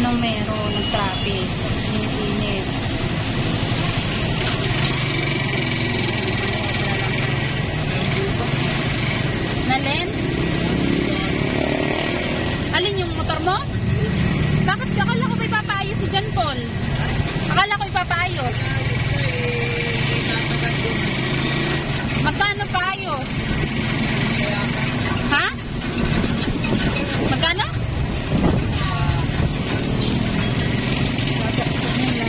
anong meron ng traffic. Init-init. Nalen? Alin yung motor mo? Bakit? Akala ko may papaayos si John Paul. Akala ko ipapaayos. Magkano paayos? Ha? Magkano? Bagas ko nila.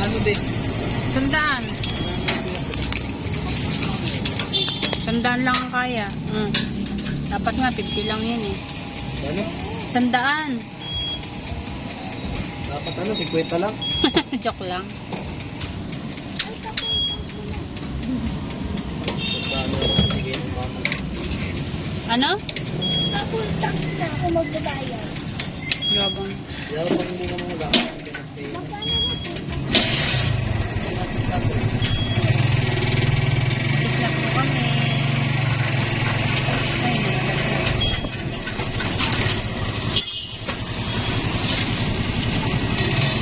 Ano din? Sandaan. Sandaan lang ang kaya. Dapat nga 50 lang yun eh. Ano? Sandaan. Dapat ano, 50 lang? Joke lang. Sige, mama. Ano? Napunta na ako magbabayad. Yabang. Yabang muna mo lang. Magkano na po? Is na po kami. Ay,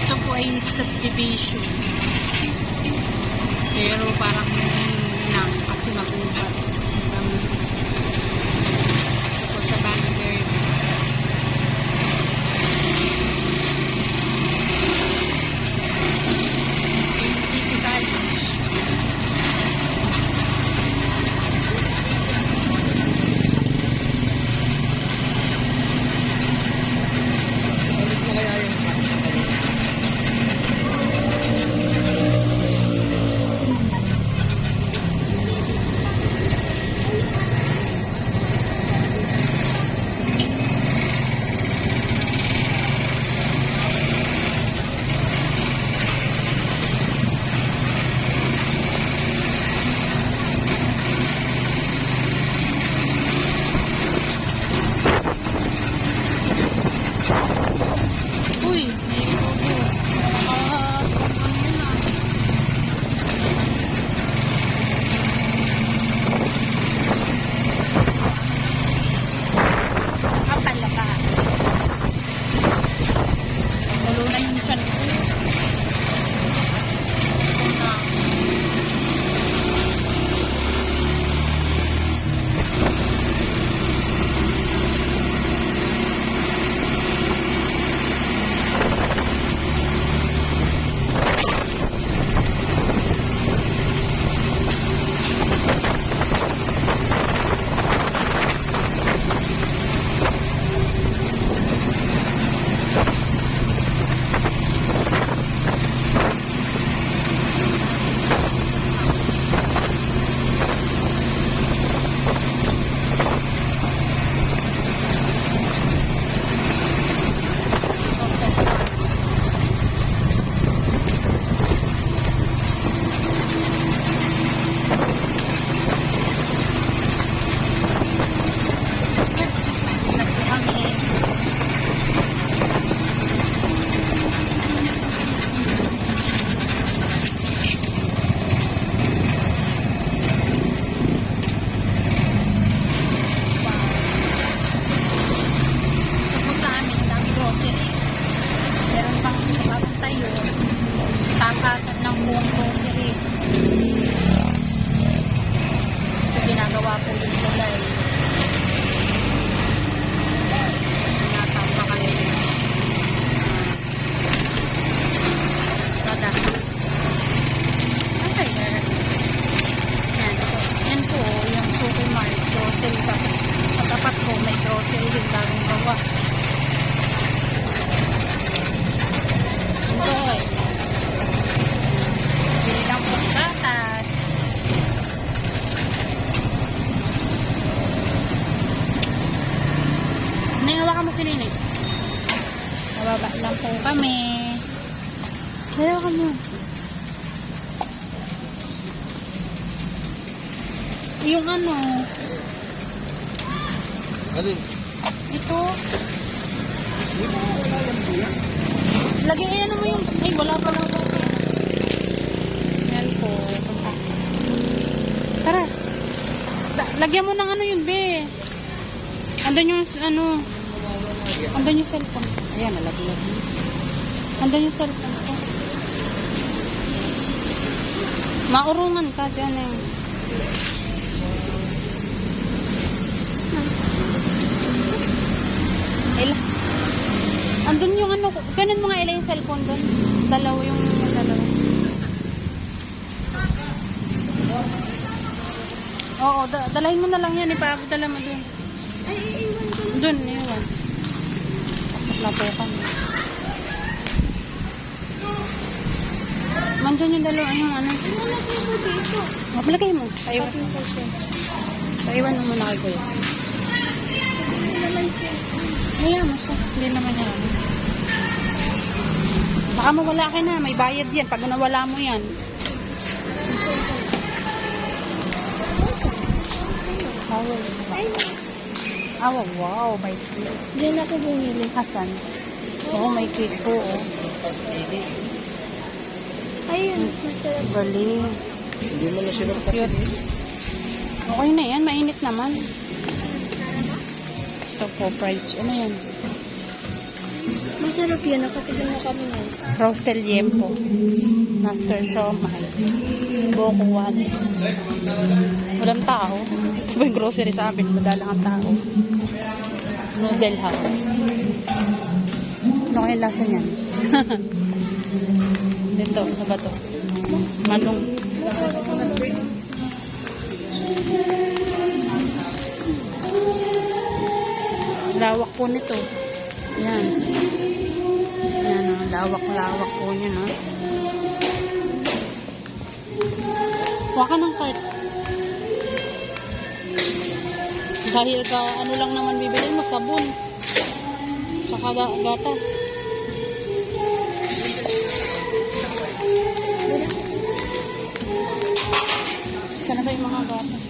ito po ay subdivision. Pero parang nang kasi mag-ubat. Ito po sa Banner. Easy College. Alis mo kaya yung Uy, may logo. Ano yun ah? Kapal ka. Tulo na yung tiyan ko. Ito na. Tapatan ng buong grocery. So, ginagawa po yung tulay. Natapakan nila. Tada. Okay, yan. Yan po, yung supermarket grocery. Tapos, pagkapat po, may grocery din bagong gawa. Enjoy. Bili lang po gatas. Nahawakan mo si Nini. Nababa lang po kami. Hawakan mo. Yung ano. Alin? Ito. Lagi ano mo yung. Ay, wala pa lang po. Yan po. Lagyan mo ng ano yun, be. Andun yung, ano, andun yung cellphone. Ayan, nalaglag. Andun yung cellphone ko. Maurungan ka dyan eh. Ila. Andun yung ano, ganun mga ila yung cellphone doon. Dalawa yung dalawa. Oo, dalahin mo na lang yan. Ipaabot mo doon. Ay, iiwan ko. Doon, iwan. Pasok na po kami. Mandyan yung dalawa yung ano. Ilalagay ko dito. Maglagay mo. Paiwan. Pati sa siya. Paiwan mo muna kay Kuya. Hindi naman siya. Kaya mo siya. Hindi naman yan. Baka mawala ka na. May bayad yan. Pag nawala mo yan. Ay, Wow. May cake. diyan ako bumili. Hasan. Oo, may cake po. Oh. Ayun, masarap. Galing. Hindi mo na sila kasi. Cute. Okay na yan. Mainit naman. Ito po, fried. Ano yan? Masarap yun. Nakatigan na kami nun. Roasted yempo. Master Shomai. Boko 1. Walang tao. Ito ba yung grocery sa amin? Madalang ang tao. Noodle house. Ano kaya lasa niyan? Dito, sa bato. Manong. Lawak po nito. Yan. Yan o. Lawak po niya, no? Huwag ka ng cart. Dahil ka, ano lang naman bibilin mo, sabon. Tsaka gatas. Sana ba yung mga gatas?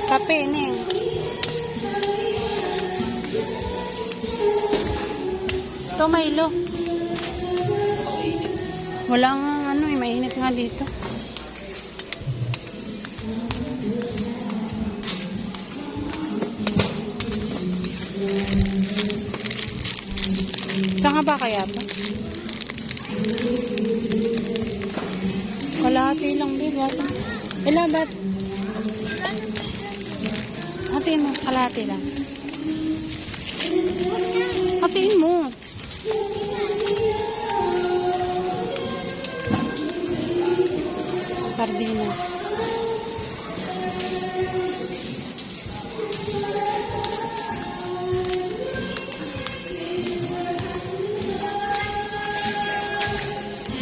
Kape, Neng. Ito, Milo. Wala nga, ano eh, mainit nga dito. Saan nga ba kaya ito? Kalahati lang din. Ba't? Hatiin mo. Kalahati lang. Hatiin mo. Sardinas.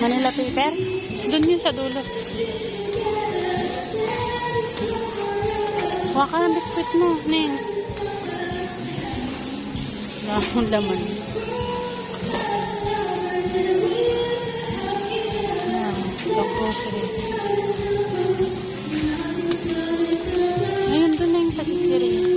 Manila paper? Doon yun sa dulo. Huwag ka ng biskuit mo, Neng. Wala akong laman. Dog grocery. Ayun, doon na yung sa chichiri.